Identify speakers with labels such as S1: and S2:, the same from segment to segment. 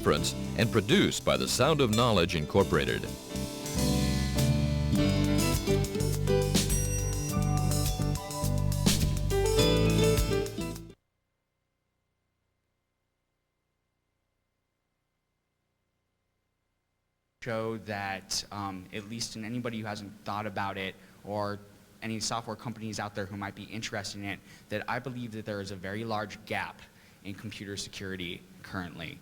S1: Conference and produced by the Sound of Knowledge Incorporated.
S2: Show that, at least in anybody who hasn't thought about it, or any software companies out there who might be interested in it, that I believe that there is a very large gap in computer security currently.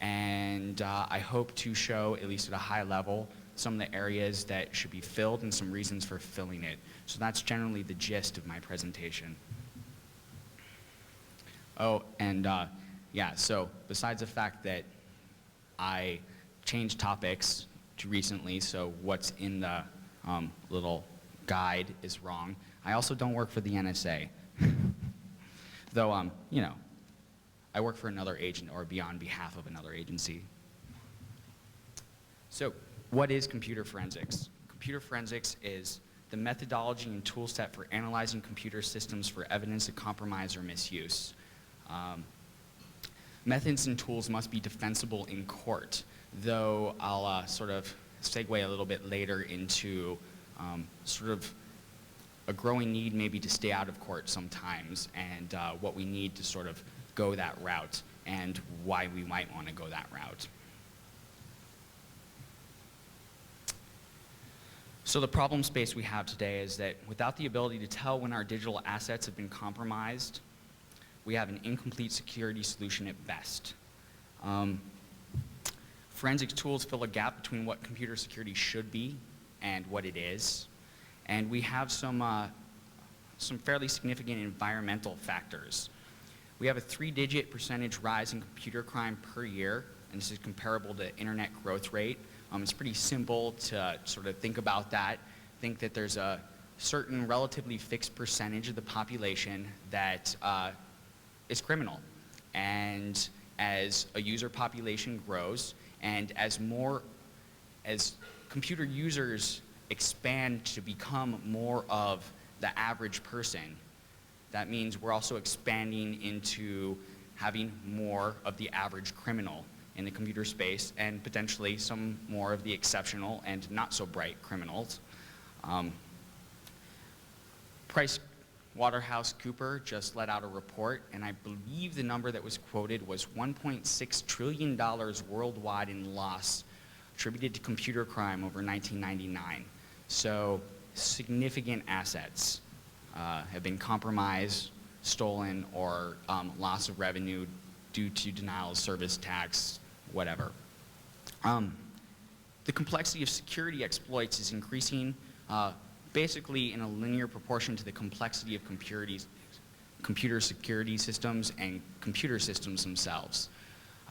S2: And I hope to show, at least at a high level, some of the areas that should be filled and some reasons for filling it. So that's generally the gist of my presentation. Oh, and yeah, so besides the fact that I changed topics recently, so what's in the little guide is wrong. I also don't work for the NSA. Though, you know, I work for another agent or be on behalf of another agency. So, what is computer forensics? Computer forensics is the methodology and tool set for analyzing computer systems for evidence of compromise or misuse. Methods and tools must be defensible in court, though I'll sort of segue a little bit later into sort of a growing need maybe to stay out of court sometimes, and what we need to sort of go that route and why we might want to go that route. So the problem space we have today is that without the ability to tell when our digital assets have been compromised, we have an incomplete security solution at best. Forensics tools fill a gap between what computer security should be and what it is. And we have some fairly significant environmental factors. We have a 3-digit percentage rise in computer crime per year, and this is comparable to internet growth rate. It's pretty simple to sort of think about that. Think that there's a certain relatively fixed percentage of the population that is criminal. And as a user population grows, and as computer users expand to become more of the average person, that means we're also expanding into having more of the average criminal in the computer space, and potentially some more of the exceptional and not so bright criminals. PricewaterhouseCoopers just let out a report, and I believe the number that was quoted was $1.6 trillion worldwide in loss attributed to computer crime over 1999. So significant assets have been compromised, stolen, or loss of revenue due to denial of service tax, whatever. The complexity of security exploits is increasing basically in a linear proportion to the complexity of computer security systems and computer systems themselves.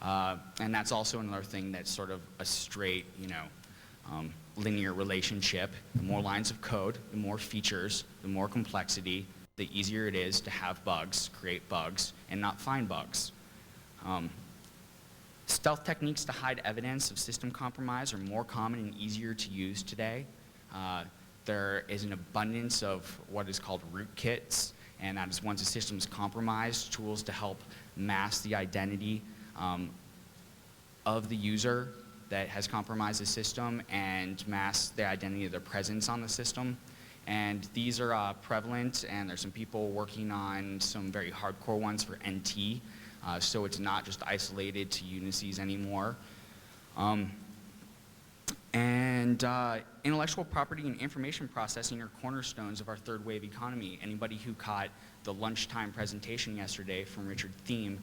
S2: And that's also another thing that's sort of a straight, linear relationship. The more lines of code, the more features, the more complexity, the easier it is to have bugs, create bugs, and not find bugs. Stealth techniques to hide evidence of system compromise are more common and easier to use today. There is an abundance of what is called rootkits, and that is once a system is compromised, tools to help mask the identity of the user that has compromised the system and mask the identity of their presence on the system. And these are prevalent, and there's some people working on some very hardcore ones for NT, so it's not just isolated to Unices anymore. Intellectual property and information processing are cornerstones of our third wave economy. Anybody who caught the lunchtime presentation yesterday from Richard Thiem,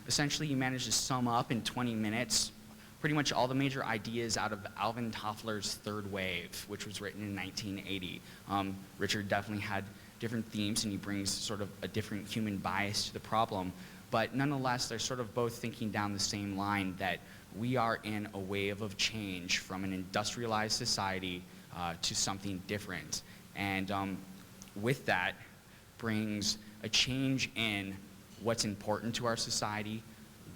S2: essentially he managed to sum up in 20 minutes pretty much all the major ideas out of Alvin Toffler's Third Wave, which was written in 1980. Richard definitely had different themes, and he brings sort of a different human bias to the problem, but nonetheless, they're sort of both thinking down the same line that we are in a wave of change from an industrialized society to something different. And with that brings a change in what's important to our society,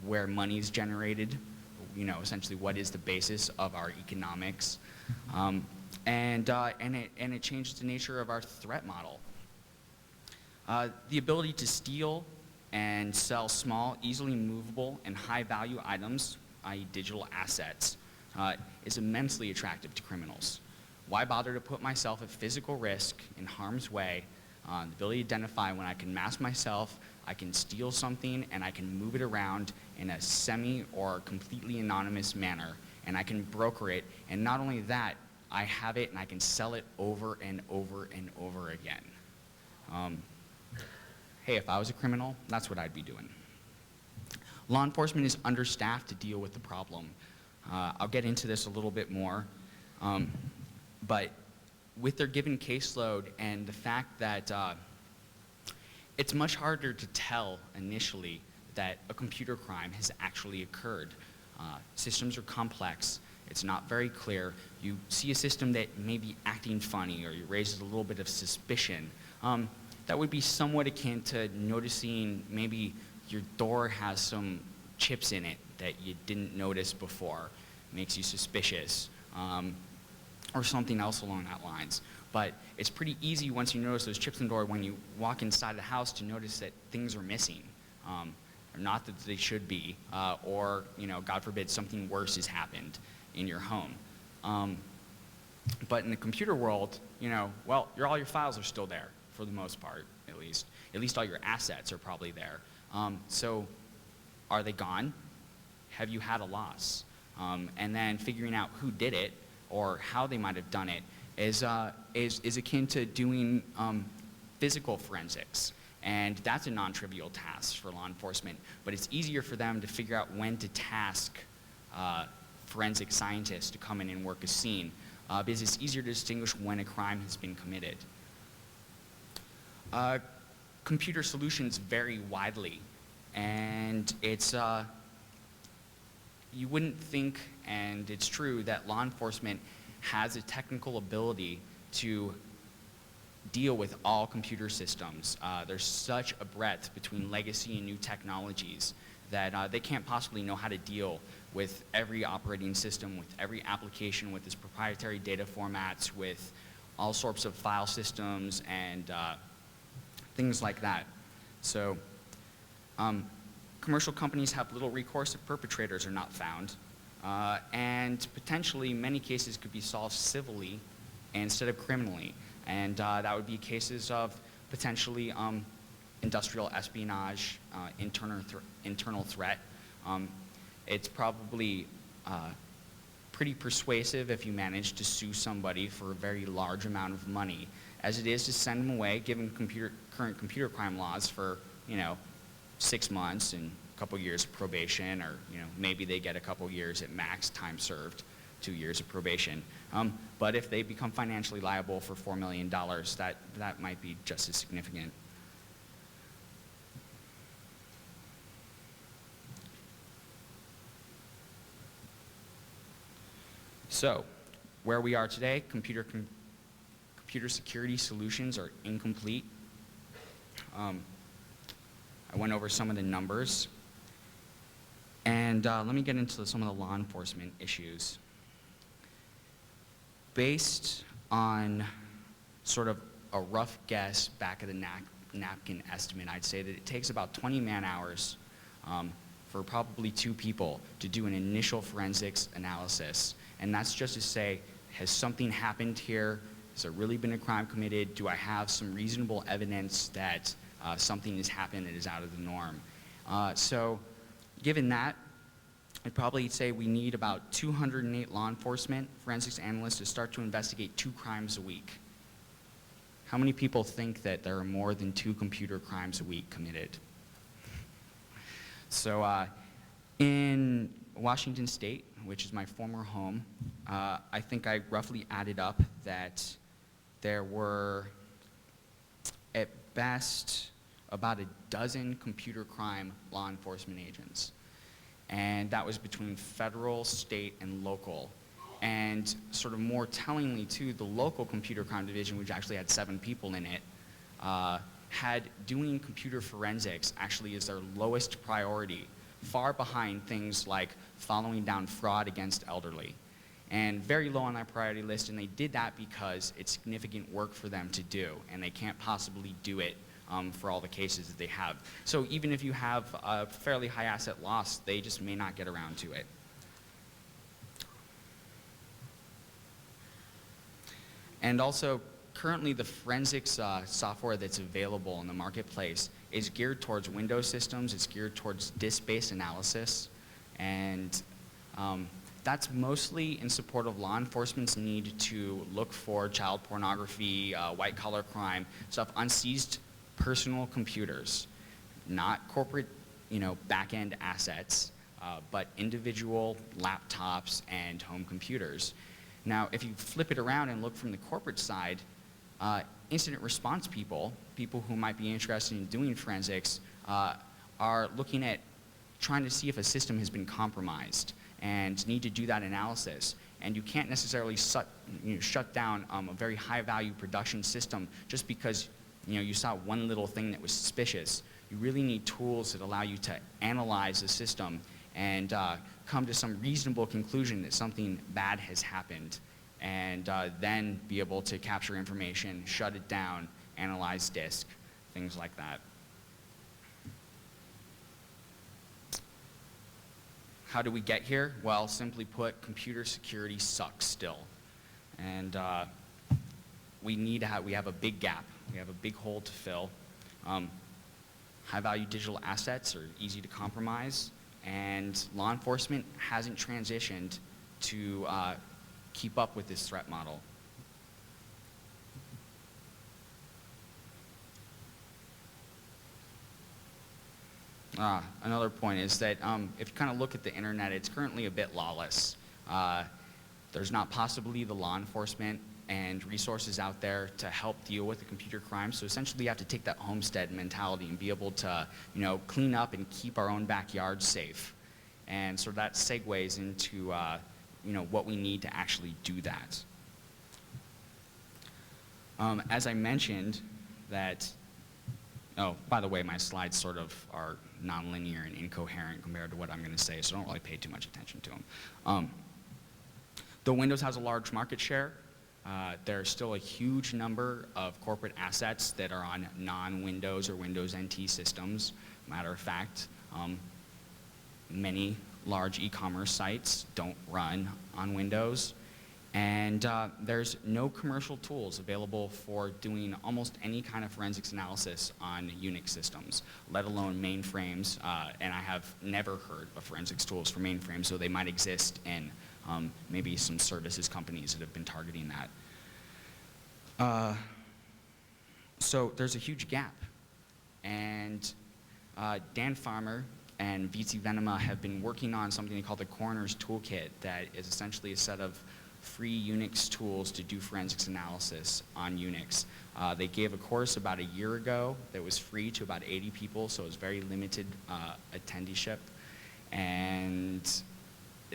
S2: where money is generated, essentially what is the basis of our economics, and it changes the nature of our threat model. The ability to steal and sell small, easily movable, and high-value items i.e. digital assets, is immensely attractive to criminals. Why bother to put myself at physical risk in harm's way? The ability to identify when I can mask myself, I can steal something, and I can move it around in a semi or completely anonymous manner, and I can broker it, and not only that, I have it and I can sell it over and over and over again. Hey, if I was a criminal, that's what I'd be doing. Law enforcement is understaffed to deal with the problem. I'll get into this a little bit more, but with their given caseload and the fact that it's much harder to tell initially that a computer crime has actually occurred. Systems are complex. It's not very clear. You see a system that may be acting funny or you raises a little bit of suspicion. That would be somewhat akin to noticing maybe your door has some chips in it that you didn't notice before, makes you suspicious, or something else along that lines. But it's pretty easy once you notice those chips in the door when you walk inside the house to notice that things are missing. Or not that they should be, or God forbid, something worse has happened in your home. But in the computer world, well, all your files are still there for the most part, at least. At least all your assets are probably there. So are they gone? Have you had a loss? And then figuring out who did it or how they might have done it is akin to doing physical forensics. And that's a non-trivial task for law enforcement. But it's easier for them to figure out when to task forensic scientists to come in and work a scene, because it's easier to distinguish when a crime has been committed. Computer solutions vary widely, and it's you wouldn't think, and it's true, that law enforcement has a technical ability to deal with all computer systems. There's such a breadth between legacy and new technologies that they can't possibly know how to deal with every operating system, with every application, with its proprietary data formats, with all sorts of file systems and things like that. So commercial companies have little recourse if perpetrators are not found. And potentially many cases could be solved civilly instead of criminally. And that would be cases of potentially industrial espionage, internal threat. It's probably pretty persuasive if you manage to sue somebody for a very large amount of money, as it is to send them away, given current computer crime laws, for 6 months and a couple years of probation, or maybe they get a couple years at max time served, 2 years of probation. But if they become financially liable for $4 million, that might be just as significant. So, where we are today, computer security solutions are incomplete. I went over some of the numbers. And let me get into some of the law enforcement issues. Based on sort of a rough guess, back of the napkin estimate, I'd say that it takes about 20 man-hours for probably 2 people to do an initial forensics analysis. And that's just to say, has something happened here? Has there really been a crime committed? Do I have some reasonable evidence that something has happened that is out of the norm? So given that, I'd probably say we need about 208 law enforcement forensics analysts to start to investigate 2 crimes a week. How many people think that there are more than 2 computer crimes a week committed? So in Washington State, which is my former home, I think I roughly added up that there were, at best, about a dozen computer crime law enforcement agents. And that was between federal, state, and local. And sort of more tellingly, too, the local computer crime division, which actually had 7 people in it, had doing computer forensics actually as their lowest priority, far behind things like following down fraud against elderly. And very low on that priority list, and they did that because it's significant work for them to do, and they can't possibly do it for all the cases that they have. So even if you have a fairly high asset loss, they just may not get around to it. And also, currently the forensics software that's available in the marketplace is geared towards Windows systems, it's geared towards disk-based analysis, and that's mostly in support of law enforcement's need to look for child pornography, white-collar crime, stuff on seized personal computers, not corporate, back-end assets, but individual laptops and home computers. Now, if you flip it around and look from the corporate side, incident response people who might be interested in doing forensics, are looking at trying to see if a system has been compromised and need to do that analysis. And you can't necessarily shut down a very high-value production system just because you saw one little thing that was suspicious. You really need tools that allow you to analyze the system and come to some reasonable conclusion that something bad has happened, and then be able to capture information, shut it down, analyze disk, things like that. How do we get here? Well, simply put, computer security sucks still. And we have a big gap. We have a big hole to fill. High-value digital assets are easy to compromise, and law enforcement hasn't transitioned to keep up with this threat model. Another point is that if you kind of look at the internet, it's currently a bit lawless. There's not possibly the law enforcement and resources out there to help deal with the computer crime. So essentially you have to take that homestead mentality and be able to clean up and keep our own backyard safe. And so that segues into what we need to actually do that. As I mentioned that, oh, by the way, my slides sort of are nonlinear and incoherent compared to what I'm going to say, so don't really pay too much attention to them. Though Windows has a large market share, there's still a huge number of corporate assets that are on non-Windows or Windows NT systems. Matter of fact, many large e-commerce sites don't run on Windows. And there's no commercial tools available for doing almost any kind of forensics analysis on Unix systems, let alone mainframes. And I have never heard of forensics tools for mainframes, so they might exist in maybe some services companies that have been targeting that. So there's a huge gap. And Dan Farmer and VC Venema have been working on something called the Coroner's Toolkit that is essentially a set of free Unix tools to do forensics analysis on Unix. They gave a course about a year ago that was free to about 80 people, so it was very limited attendeeship. And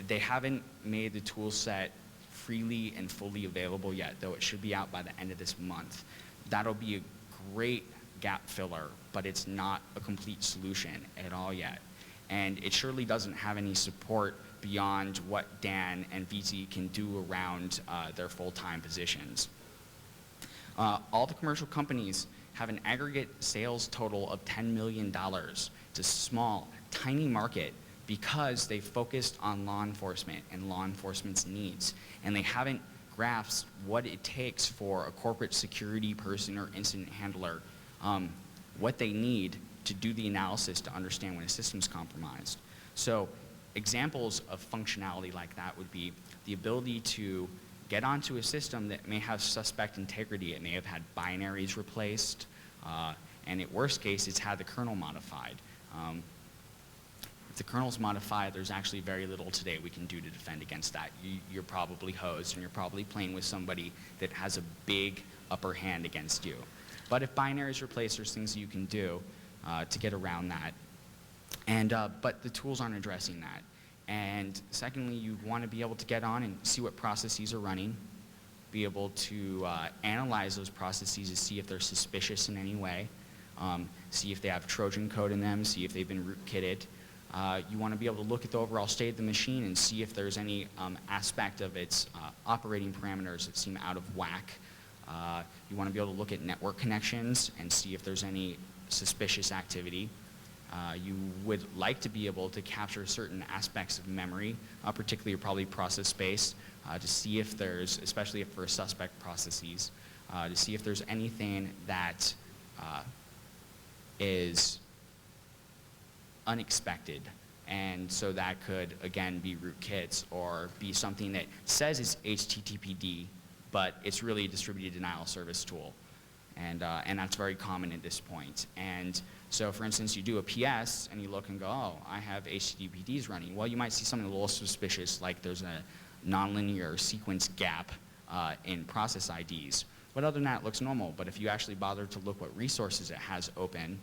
S2: they haven't made the tool set freely and fully available yet, though it should be out by the end of this month. That'll be a great gap filler, but it's not a complete solution at all yet. And it surely doesn't have any support beyond what Dan and VZ can do around their full-time positions. All the commercial companies have an aggregate sales total of $10 million. It's a small, tiny market because they focused on law enforcement and law enforcement's needs. And they haven't grasped what it takes for a corporate security person or incident handler, what they need to do the analysis to understand when a system's compromised. So examples of functionality like that would be the ability to get onto a system that may have suspect integrity. It may have had binaries replaced, and at worst case, it's had the kernel modified. If the kernel's modified, there's actually very little today we can do to defend against that. You're probably hosed, and you're probably playing with somebody that has a big upper hand against you. But if binaries replaced, there's things that you can do to get around that. And, but the tools aren't addressing that. And secondly, you want to be able to get on and see what processes are running, be able to analyze those processes to see if they're suspicious in any way, see if they have Trojan code in them, see if they've been rootkitted. You want to be able to look at the overall state of the machine and see if there's any aspect of its operating parameters that seem out of whack. You want to be able to look at network connections and see if there's any suspicious activity. You would like to be able to capture certain aspects of memory, particularly probably process space, to see if there's, especially for suspect processes, to see if there's anything that is unexpected. And so that could, again, be rootkits or be something that says it's HTTPD, but it's really a distributed denial of service tool. And that's very common at this point. And so, for instance, you do a PS and you look and go, oh, I have HTTPDs running. Well, you might see something a little suspicious, like there's a nonlinear sequence gap in process IDs. But other than that, it looks normal. But if you actually bother to look what resources it has open,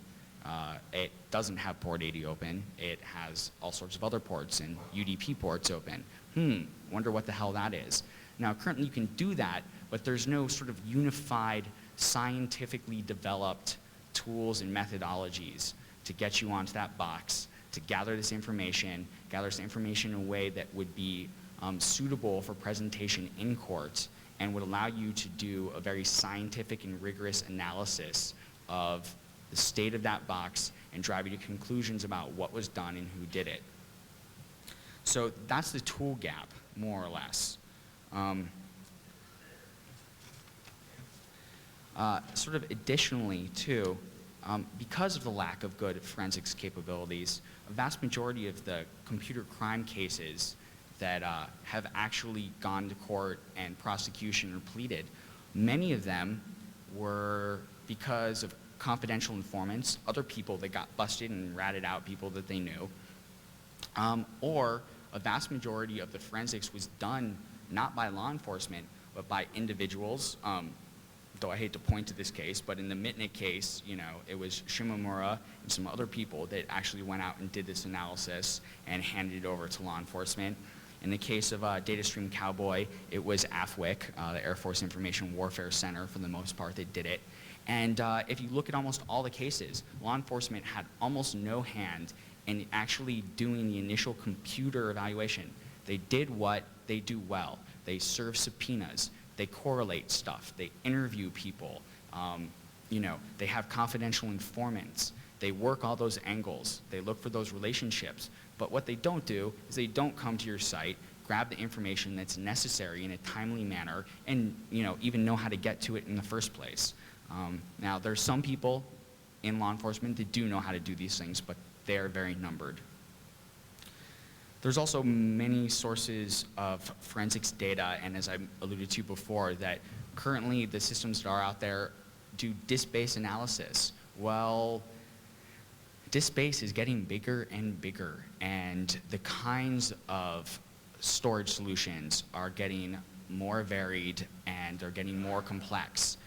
S2: it doesn't have port 80 open. It has all sorts of other ports and UDP ports open. Wonder what the hell that is. Now, currently you can do that, but there's no sort of unified, scientifically developed tools and methodologies to get you onto that box, to gather this information in a way that would be suitable for presentation in court and would allow you to do a very scientific and rigorous analysis of the state of that box and drive you to conclusions about what was done and who did it. So that's the tool gap, more or less. Sort of additionally, too, because of the lack of good forensics capabilities, a vast majority of the computer crime cases that have actually gone to court and prosecution or pleaded, many of them were because of confidential informants, other people that got busted and ratted out people that they knew, or a vast majority of the forensics was done not by law enforcement, but by individuals, though I hate to point to this case, but in the Mitnick case, you know, it was Shimomura and some other people that actually went out and did this analysis and handed it over to law enforcement. In the case of DataStream Cowboy, it was AFWIC, the Air Force Information Warfare Center, for the most part, that did it. And if you look at almost all the cases, law enforcement had almost no hand in actually doing the initial computer evaluation. They did what they do well. They serve subpoenas. They correlate stuff. They interview people. You know, they have confidential informants. They work all those angles. They look for those relationships. But what they don't do is they don't come to your site, grab the information that's necessary in a timely manner, and, you know, even know how to get to it in the first place. Now, there's some people in law enforcement that do know how to do these things, but they are very numbered. There's also many sources of forensics data, and as I alluded to before, that currently the systems that are out there do disk-based analysis. Well, disk space is getting bigger and bigger, and the kinds of storage solutions are getting more varied and they're getting more complex.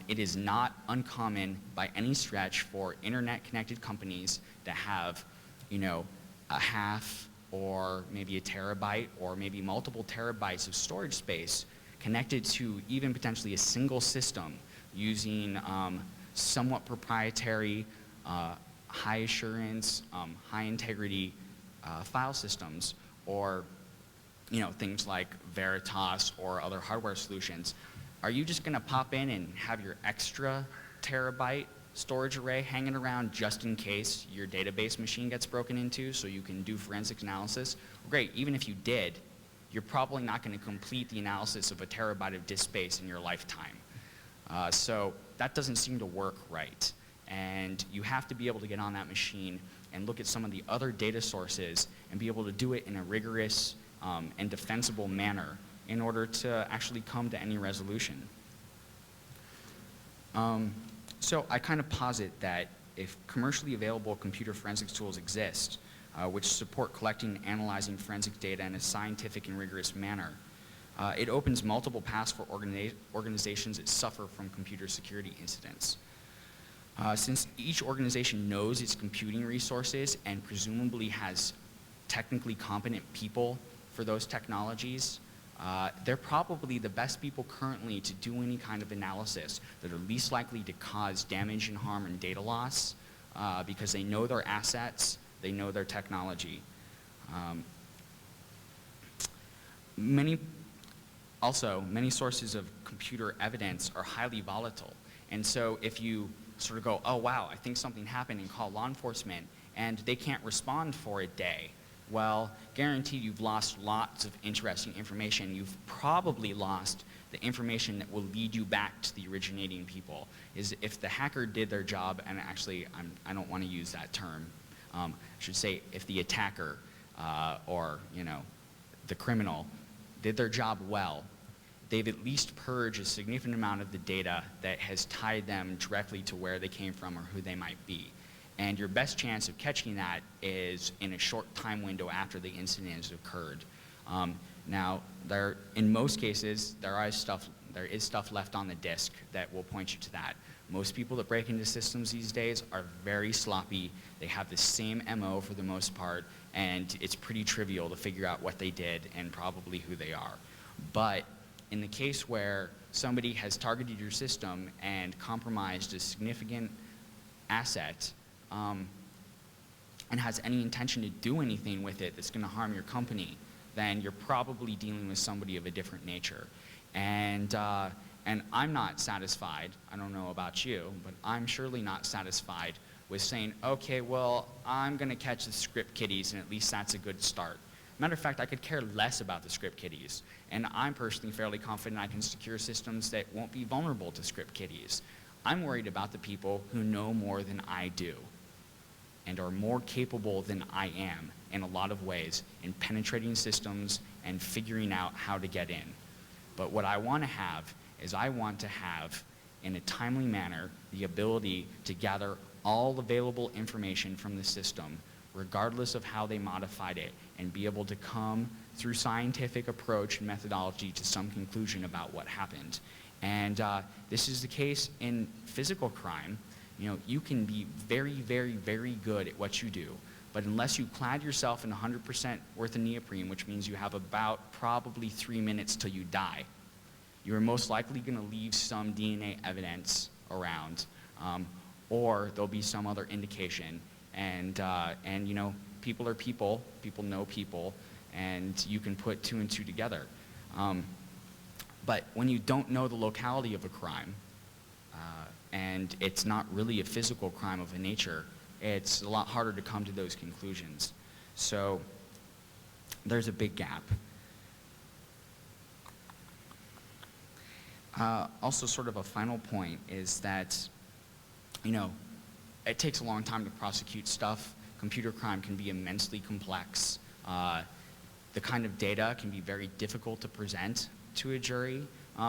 S2: It is not uncommon by any stretch for internet-connected companies to have, you know, a half or maybe a terabyte or maybe multiple terabytes of storage space connected to even potentially a single system using somewhat proprietary, high assurance, high integrity file systems, or, you know, things like Veritas or other hardware solutions. Are you just going to pop in and have your extra terabyte storage array hanging around just in case your database machine gets broken into so you can do forensic analysis? Well, great. Even if you did, you're probably not going to complete the analysis of a terabyte of disk space in your lifetime. So that doesn't seem to work right. And you have to be able to get on that machine and look at some of the other data sources and be able to do it in a rigorous and defensible manner in order to actually come to any resolution. So I kind of posit that if commercially available computer forensics tools exist, which support collecting and analyzing forensic data in a scientific and rigorous manner, it opens multiple paths for organizations that suffer from computer security incidents. Since each organization knows its computing resources and presumably has technically competent people for those technologies, they're probably the best people currently to do any kind of analysis that are least likely to cause damage and harm and data loss because they know their assets, they know their technology. Many sources of computer evidence are highly volatile. And so if you sort of go, oh wow, I think something happened, and call law enforcement, and they can't respond for a day, Well, guaranteed you've lost lots of interesting information. You've probably lost the information that will lead you back to the originating people. Is if the hacker did their job, and actually I don't want to use that term. I should say if the attacker or the criminal did their job well, they've at least purged a significant amount of the data that has tied them directly to where they came from or who they might be. And your best chance of catching that is in a short time window after the incident has occurred. Now, in most cases, there is stuff left on the disk that will point you to that. Most people that break into systems these days are very sloppy. They have the same MO for the most part, and it's pretty trivial to figure out what they did and probably who they are. But in the case where somebody has targeted your system and compromised a significant asset, and has any intention to do anything with it that's going to harm your company, then you're probably dealing with somebody of a different nature. And I'm not satisfied, I don't know about you, but I'm surely not satisfied with saying, okay, well, I'm going to catch the script kiddies, and at least that's a good start. Matter of fact, I could care less about the script kiddies, and I'm personally fairly confident I can secure systems that won't be vulnerable to script kiddies. I'm worried about the people who know more than I do and are more capable than I am in a lot of ways in penetrating systems and figuring out how to get in. But what I want to have is I want to have, in a timely manner, the ability to gather all available information from the system, regardless of how they modified it, and be able to come through scientific approach and methodology to some conclusion about what happened. And this is the case in physical crime. You can be very, very, very good at what you do, but unless you clad yourself in 100% worth of neoprene, which means you have about probably 3 minutes till you die, you're most likely going to leave some DNA evidence around, or there'll be some other indication. And people are people, people know people, and you can put 2 and 2 together. But when you don't know the locality of a crime, and it's not really a physical crime of a nature, it's a lot harder to come to those conclusions. So there's a big gap. Also, sort of a final point is that, it takes a long time to prosecute stuff. Computer crime can be immensely complex. The kind of data can be very difficult to present to a jury,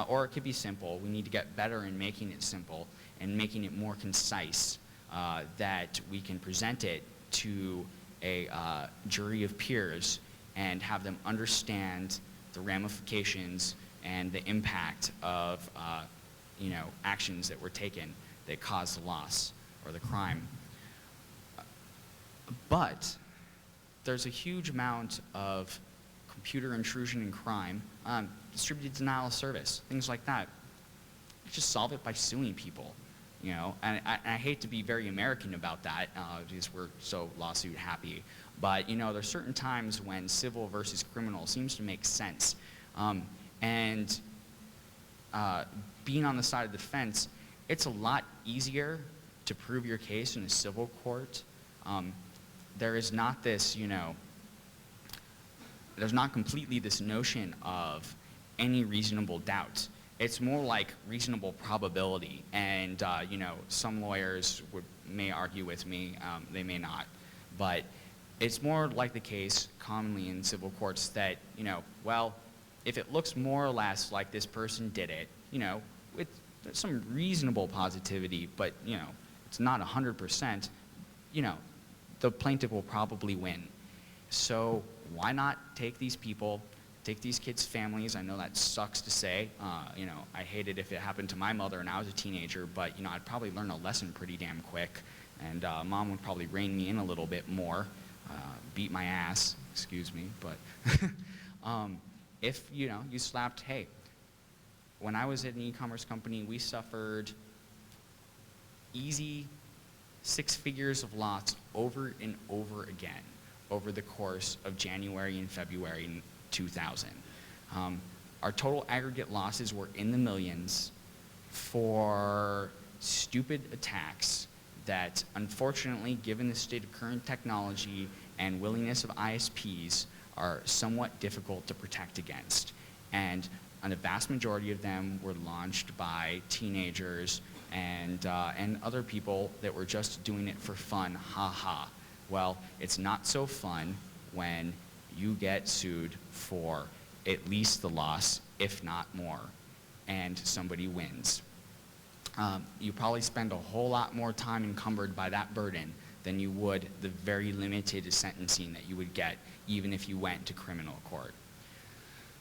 S2: or it could be simple. We need to get better in making it simple and making it more concise, that we can present it to a jury of peers and have them understand the ramifications and the impact of actions that were taken that caused the loss or the crime. But there's a huge amount of computer intrusion and crime, distributed denial of service, things like that. You just solve it by suing people, And I hate to be very American about that, because we're so lawsuit happy. But there's certain times when civil versus criminal seems to make sense, and being on the side of the fence, it's a lot easier to prove your case in a civil court. There is not this, there's not completely this notion of any reasonable doubt. It's more like reasonable probability, and some lawyers may argue with me, they may not, but it's more like the case commonly in civil courts that, well, if it looks more or less like this person did it, with some reasonable positivity, but it's not 100%, the plaintiff will probably win. So why not take these people, take these kids' families? I know that sucks to say. I hate it if it happened to my mother and I was a teenager, but I'd probably learn a lesson pretty damn quick, and Mom would probably rein me in a little bit more, beat my ass, excuse me, but if you slapped, hey, when I was at an e-commerce company, we suffered easy 6 figures of loss over and over again over the course of January and February 2000. Our total aggregate losses were in the millions for stupid attacks that, unfortunately, given the state of current technology and willingness of ISPs are somewhat difficult to protect against. And the vast majority of them were launched by teenagers and other people that were just doing it for fun, ha. Well, it's not so fun when you get sued for at least the loss, if not more, and somebody wins. You probably spend a whole lot more time encumbered by that burden than you would the very limited sentencing that you would get even if you went to criminal court.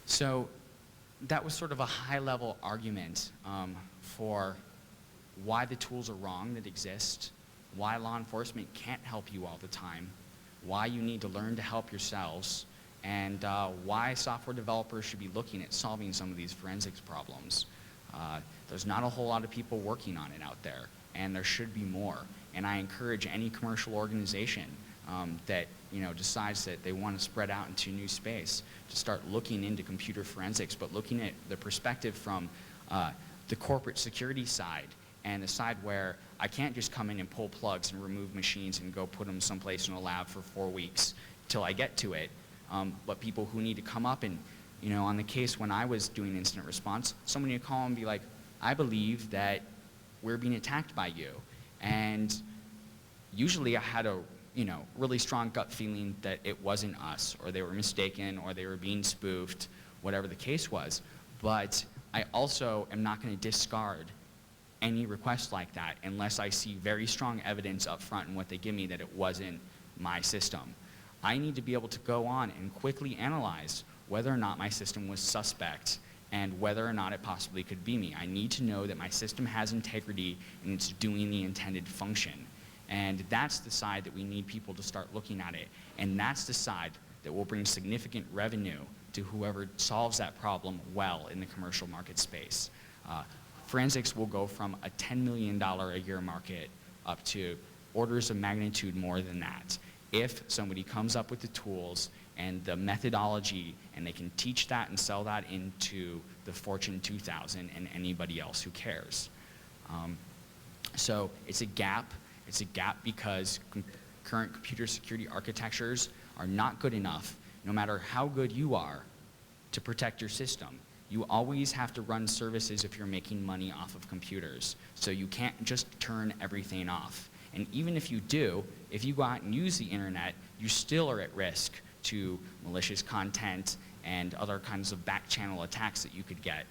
S2: So that was sort of a high-level argument for why the tools are wrong that exist, why law enforcement can't help you all the time, why you need to learn to help yourselves, and why software developers should be looking at solving some of these forensics problems. There's not a whole lot of people working on it out there, and there should be more. And I encourage any commercial organization that decides that they want to spread out into a new space to start looking into computer forensics, but looking at the perspective from the corporate security side, and the side where I can't just come in and pull plugs and remove machines and go put them someplace in a lab for 4 weeks till I get to it, but people who need to come up and, on the case when I was doing incident response, somebody would call and be like, I believe that we're being attacked by you. And usually I had a really strong gut feeling that it wasn't us, or they were mistaken, or they were being spoofed, whatever the case was. But I also am not going to discard any request like that unless I see very strong evidence up front in what they give me that it wasn't my system. I need to be able to go on and quickly analyze whether or not my system was suspect and whether or not it possibly could be me. I need to know that my system has integrity and it's doing the intended function. And that's the side that we need people to start looking at it. And that's the side that will bring significant revenue to whoever solves that problem well in the commercial market space. Forensics will go from a $10 million a year market up to orders of magnitude more than that if somebody comes up with the tools and the methodology, and they can teach that and sell that into the Fortune 2000 and anybody else who cares. So it's a gap. It's a gap because current computer security architectures are not good enough, no matter how good you are, to protect your system. You always have to run services if you're making money off of computers. So you can't just turn everything off. And even if you do, if you go out and use the internet, you still are at risk to malicious content and other kinds of back channel attacks that you could get.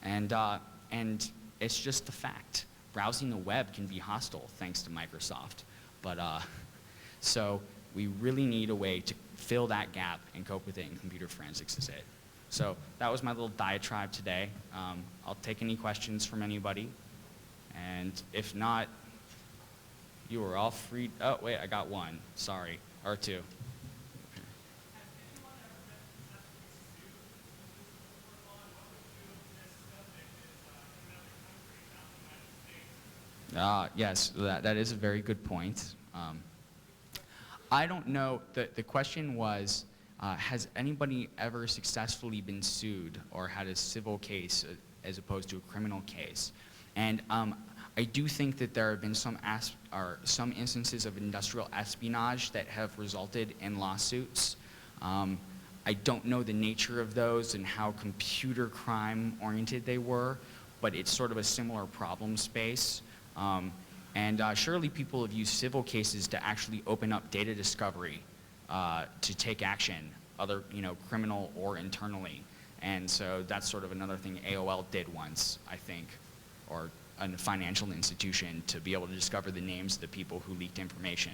S2: And it's just the fact. Browsing the web can be hostile thanks to Microsoft. But so we really need a way to fill that gap and cope with it, and computer forensics is it. So that was my little diatribe today. I'll take any questions from anybody. And if not, you are all free. Oh, wait, I got one. Sorry. Or two. Yes, that is a very good point. I don't know, the question was, has anybody ever successfully been sued or had a civil case as opposed to a criminal case? And I do think that there have been some instances of industrial espionage that have resulted in lawsuits. I don't know the nature of those and how computer crime oriented they were, but it's sort of a similar problem space. Surely people have used civil cases to actually open up data discovery to take action, other criminal or internally. And so that's sort of another thing AOL did once, I think, or a financial institution, to be able to discover the names of the people who leaked information.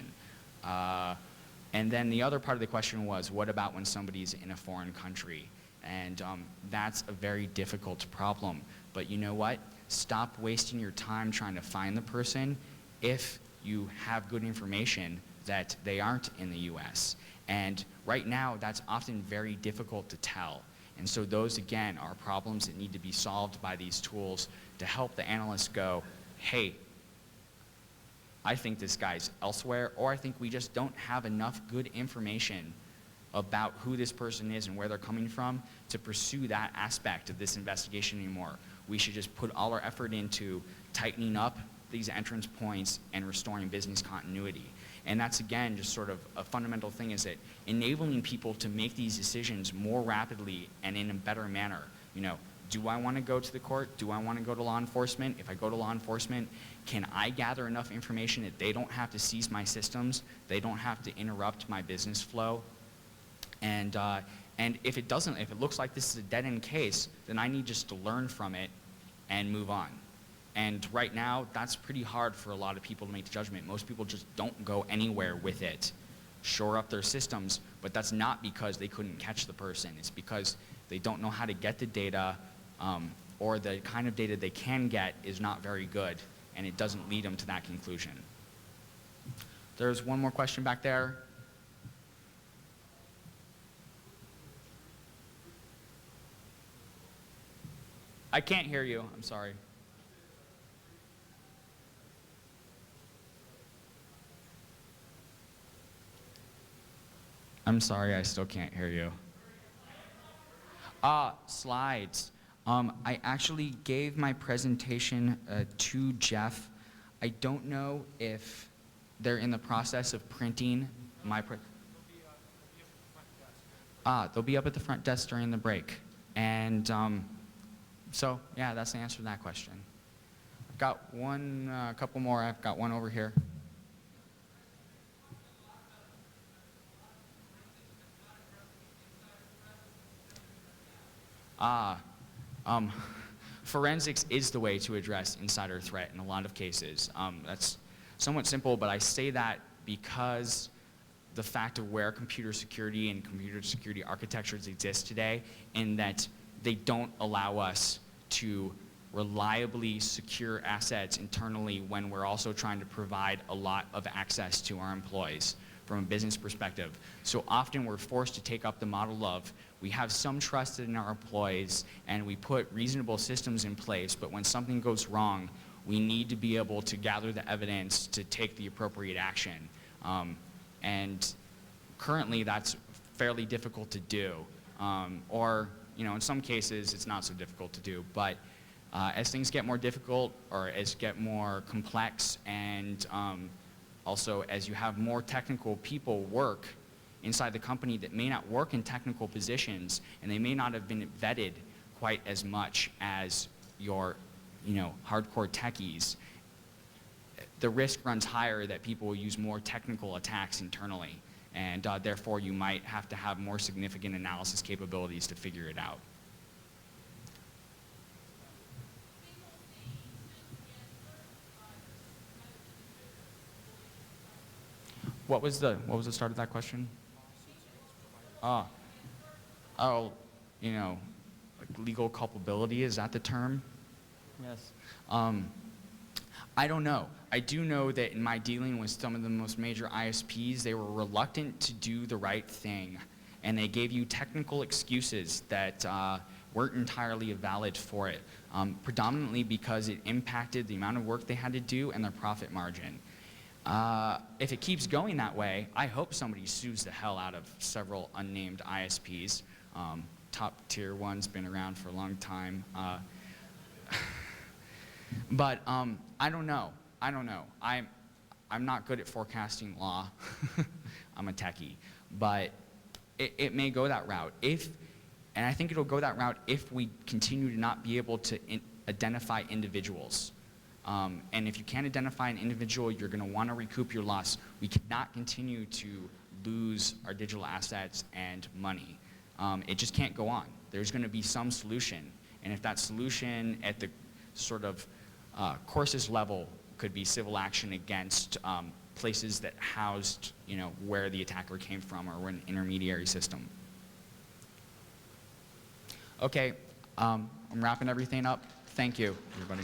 S2: And then the other part of the question was, what about when somebody's in a foreign country? And that's a very difficult problem. But you know what? Stop wasting your time trying to find the person if you have good information that they aren't in the US. And right now, that's often very difficult to tell. And so those, again, are problems that need to be solved by these tools to help the analysts go, hey, I think this guy's elsewhere, or I think we just don't have enough good information about who this person is and where they're coming from to pursue that aspect of this investigation anymore. We should just put all our effort into tightening up these entrance points and restoring business continuity. And that's, again, just sort of a fundamental thing, is that enabling people to make these decisions more rapidly and in a better manner. You know, do I want to go to the court? Do I want to go to law enforcement? If I go to law enforcement, can I gather enough information that they don't have to seize my systems, they don't have to interrupt my business flow? And if it doesn't, if it looks like this is a dead-end case, then I need just to learn from it and move on. And right now, that's pretty hard for a lot of people to make the judgment. Most people just don't go anywhere with it, shore up their systems, but that's not because they couldn't catch the person. It's because they don't know how to get the data, or the kind of data they can get is not very good, and it doesn't lead them to that conclusion. There's one more question back there. I can't hear you, I'm sorry. I'm sorry, I still can't hear you. Slides. I actually gave my presentation to Jeff. I don't know if they're in the process of printing my they'll be up at the front desk during the break. And so, yeah, that's the answer to that question. I've got one, a couple more. I've got one over here. Forensics is the way to address insider threat in a lot of cases. That's somewhat simple, but I say that because the fact of where computer security and computer security architectures exist today, in that they don't allow us to reliably secure assets internally when we're also trying to provide a lot of access to our employees from a business perspective. So often we're forced to take up the model of, we have some trust in our employees and we put reasonable systems in place, but when something goes wrong, we need to be able to gather the evidence to take the appropriate action. And currently that's fairly difficult to do. Or, you know, in some cases it's not so difficult to do, but as things get more difficult, or as get more complex, and also as you have more technical people work inside the company that may not work in technical positions, and they may not have been vetted quite as much as your, you know, hardcore techies, the risk runs higher that people will use more technical attacks internally, and therefore you might have to have more significant analysis capabilities to figure it out. What was the start of that question? Oh, you know, like legal culpability, is that the term? Yes. I don't know. I do know that in my dealing with some of the most major ISPs, they were reluctant to do the right thing, and they gave you technical excuses that weren't entirely valid for it, predominantly because it impacted the amount of work they had to do and their profit margin. If it keeps going that way, I hope somebody sues the hell out of several unnamed ISPs. Top tier one's been around for a long time. But I don't know. I'm not good at forecasting law. I'm a techie. But it may go that route. And I think it'll go that route if we continue to not be able to identify individuals. And if you can't identify an individual, you're going to want to recoup your loss. We cannot continue to lose our digital assets and money. It just can't go on. There's going to be some solution. And if that solution at the sort of courses level could be civil action against places that housed, you know, where the attacker came from, or an intermediary system. Okay, I'm wrapping everything up. Thank you, everybody.